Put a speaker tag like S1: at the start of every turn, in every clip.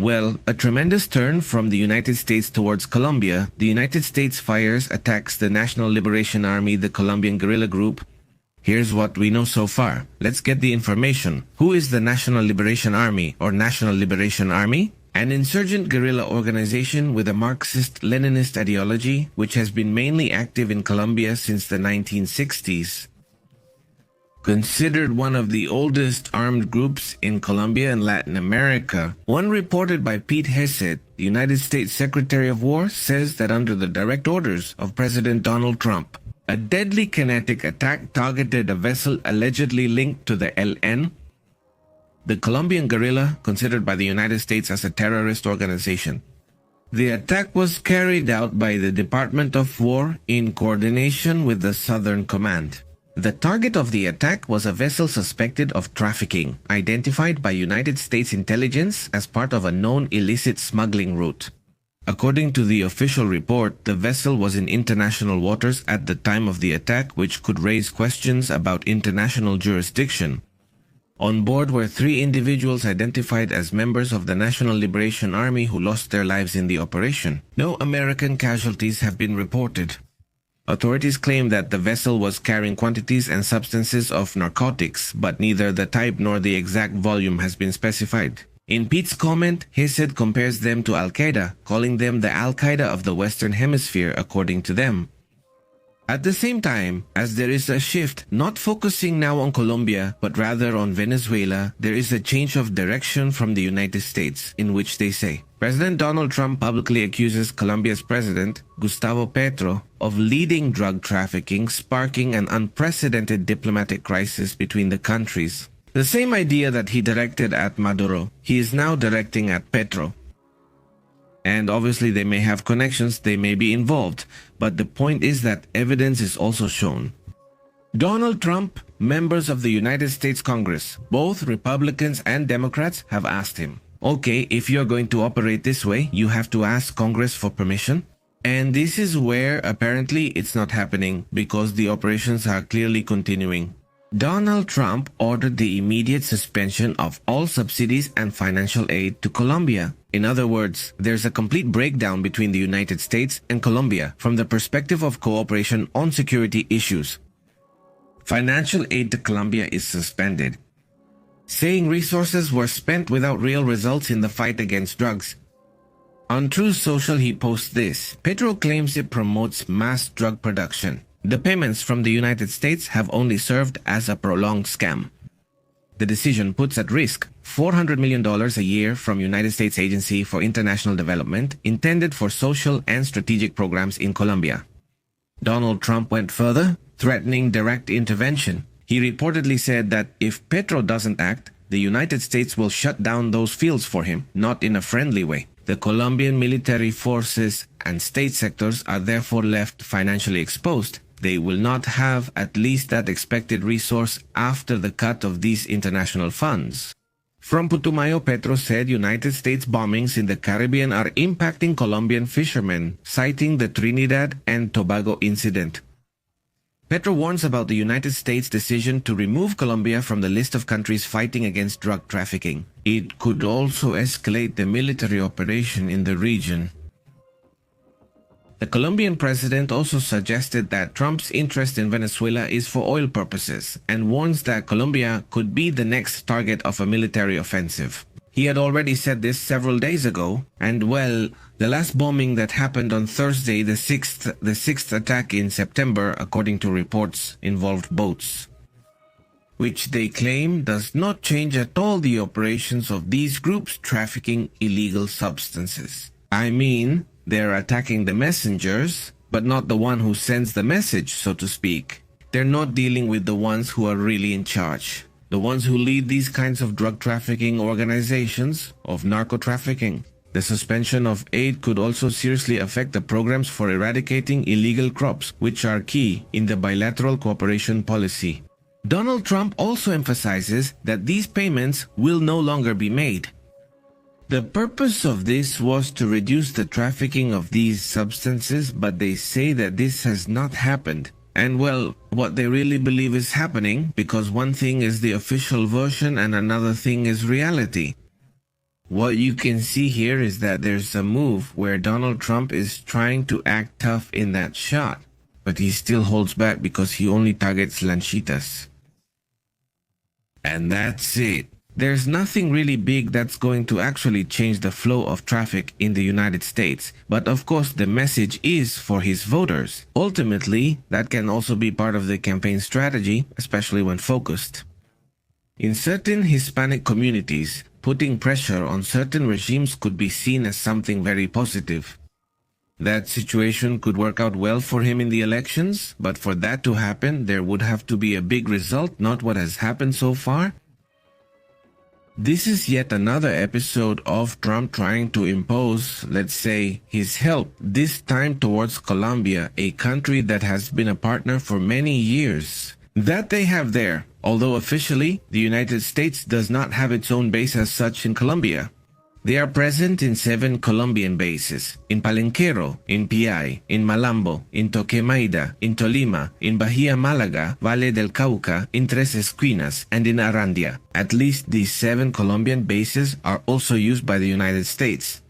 S1: Well, a tremendous turn from the United States towards Colombia. The United States fires attacks the National Liberation Army, the Colombian guerrilla group. Here's what we know so far. Let's get the information. Who is the National Liberation Army or National Liberation Army? An insurgent guerrilla organization with a Marxist-Leninist ideology which has been mainly active in Colombia since the 1960s. Considered one of the oldest armed groups in Colombia and Latin America, one reported by Pete Hegseth, the United States Secretary of War, says that under the direct orders of President Donald Trump, a deadly kinetic attack targeted a vessel allegedly linked to the ELN, the Colombian guerrilla considered by the United States as a terrorist organization. The attack was carried out by the Department of War in coordination with the Southern Command. The target of the attack was a vessel suspected of trafficking, identified by United States intelligence as part of a known illicit smuggling route. According to the official report, the vessel was in international waters at the time of the attack, which could raise questions about international jurisdiction. On board were 3 individuals identified as members of the National Liberation Army who lost their lives in the operation. No American casualties have been reported. Authorities claim that the vessel was carrying quantities and substances of narcotics, but neither the type nor the exact volume has been specified. In Pete's comment, Hegseth compares them to Al-Qaeda, calling them the Al-Qaeda of the Western Hemisphere, according to them. At the same time, as there is a shift, not focusing now on Colombia, but rather on Venezuela, there is a change of direction from the United States, in which they say, President Donald Trump publicly accuses Colombia's president, Gustavo Petro, of leading drug trafficking, sparking an unprecedented diplomatic crisis between the countries. The same idea that he directed at Maduro, he is now directing at Petro. And obviously they may have connections, they may be involved, but the point is that evidence is also shown. Donald Trump, members of the United States Congress, both Republicans and Democrats, have asked him, okay, if you're going to operate this way, you have to ask Congress for permission. And this is where apparently it's not happening because the operations are clearly continuing. Donald Trump ordered the immediate suspension of all subsidies and financial aid to Colombia. In other words, there's a complete breakdown between the United States and Colombia from the perspective of cooperation on security issues. Financial aid to Colombia is suspended, saying resources were spent without real results in the fight against drugs. On Truth Social, he posts this. Petro claims it promotes mass drug production. The payments from the United States have only served as a prolonged scam. The decision puts at risk $400 million a year from United States Agency for International Development intended for social and strategic programs in Colombia. Donald Trump went further, threatening direct intervention. He reportedly said that if Petro doesn't act, the United States will shut down those fields for him, not in a friendly way. The Colombian military forces and state sectors are therefore left financially exposed. They will not have at least that expected resource after the cut of these international funds. From Putumayo, Petro said United States bombings in the Caribbean are impacting Colombian fishermen, citing the Trinidad and Tobago incident. Petro warns about the United States' decision to remove Colombia from the list of countries fighting against drug trafficking. It could also escalate the military operation in the region. The Colombian president also suggested that Trump's interest in Venezuela is for oil purposes and warns that Colombia could be the next target of a military offensive. He had already said this several days ago, and well, the last bombing that happened on Thursday, the sixth attack in September, according to reports, involved boats, which they claim does not change at all the operations of these groups trafficking illegal substances. I mean, they're attacking the messengers, but not the one who sends the message, so to speak. They're not dealing with the ones who are really in charge. The ones who lead these kinds of drug trafficking organizations, of narco trafficking. The suspension of aid could also seriously affect the programs for eradicating illegal crops, which are key in the bilateral cooperation policy. Donald Trump also emphasizes that these payments will no longer be made. The purpose of this was to reduce the trafficking of these substances, but they say that this has not happened. And well, what they really believe is happening, because one thing is the official version and another thing is reality. What you can see here is that there's a move where Donald Trump is trying to act tough in that shot, but he still holds back because he only targets lanchitas. And that's it. There's nothing really big that's going to actually change the flow of traffic in the United States, but of course the message is for his voters. Ultimately, that can also be part of the campaign strategy, especially when focused. In certain Hispanic communities, putting pressure on certain regimes could be seen as something very positive. That situation could work out well for him in the elections, but for that to happen, there would have to be a big result, not what has happened so far. This is yet another episode of Trump trying to impose, let's say, his help, this time towards Colombia, a country that has been a partner for many years. That they have there, although officially, the United States does not have its own base as such in Colombia. They are present in 7 Colombian bases, in Palenquero, in Piay, in Malambo, in Toquemaida, in Tolima, in Bahía Málaga, Valle del Cauca, in Tres Esquinas, and in Arandia. At least these 7 Colombian bases are also used by the United States.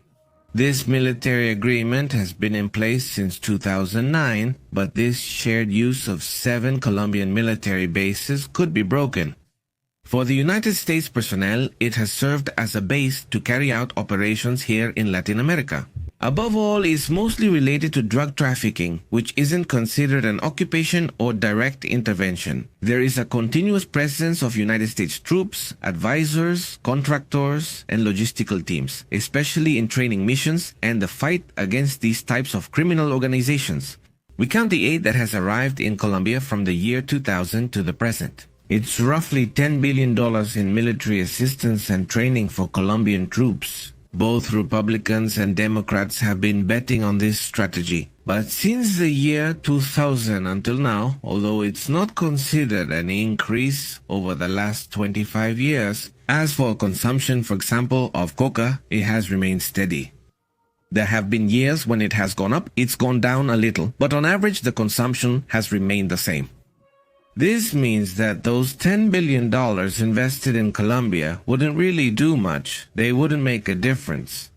S1: This military agreement has been in place since 2009, but this shared use of 7 Colombian military bases could be broken. For the United States personnel, it has served as a base to carry out operations here in Latin America. Above all, it's mostly related to drug trafficking, which isn't considered an occupation or direct intervention. There is a continuous presence of United States troops, advisors, contractors, and logistical teams, especially in training missions and the fight against these types of criminal organizations. We count the aid that has arrived in Colombia from the year 2000 to the present. It's roughly $10 billion in military assistance and training for Colombian troops. Both Republicans and Democrats have been betting on this strategy. But since the year 2000 until now, although it's not considered an increase over the last 25 years, as for consumption, for example, of coca, it has remained steady. There have been years when it has gone up, it's gone down a little, but on average the consumption has remained the same. This means that those $10 billion invested in Colombia wouldn't really do much. They wouldn't make a difference.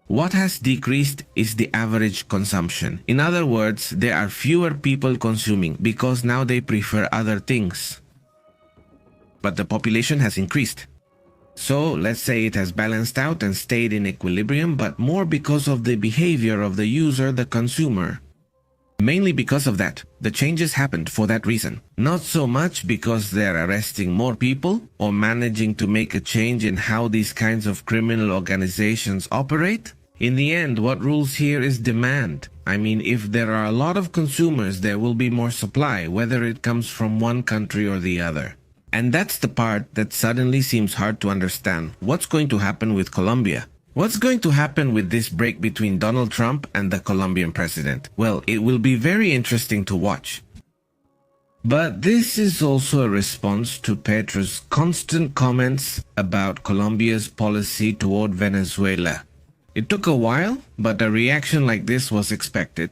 S1: What has decreased is the average consumption. In other words, there are fewer people consuming because now they prefer other things. But the population has increased. So let's say it has balanced out and stayed in equilibrium, but more because of the behavior of the user, the consumer. Mainly because of that, the changes happened for that reason. Not so much because they're arresting more people or managing to make a change in how these kinds of criminal organizations operate. In the end, what rules here is demand. I mean, if there are a lot of consumers, there will be more supply, whether it comes from one country or the other. And that's the part that suddenly seems hard to understand. What's going to happen with Colombia? What's going to happen with this break between Donald Trump and the Colombian president? Well, it will be very interesting to watch. But this is also a response to Petro's constant comments about Colombia's policy toward Venezuela. It took a while, but a reaction like this was expected.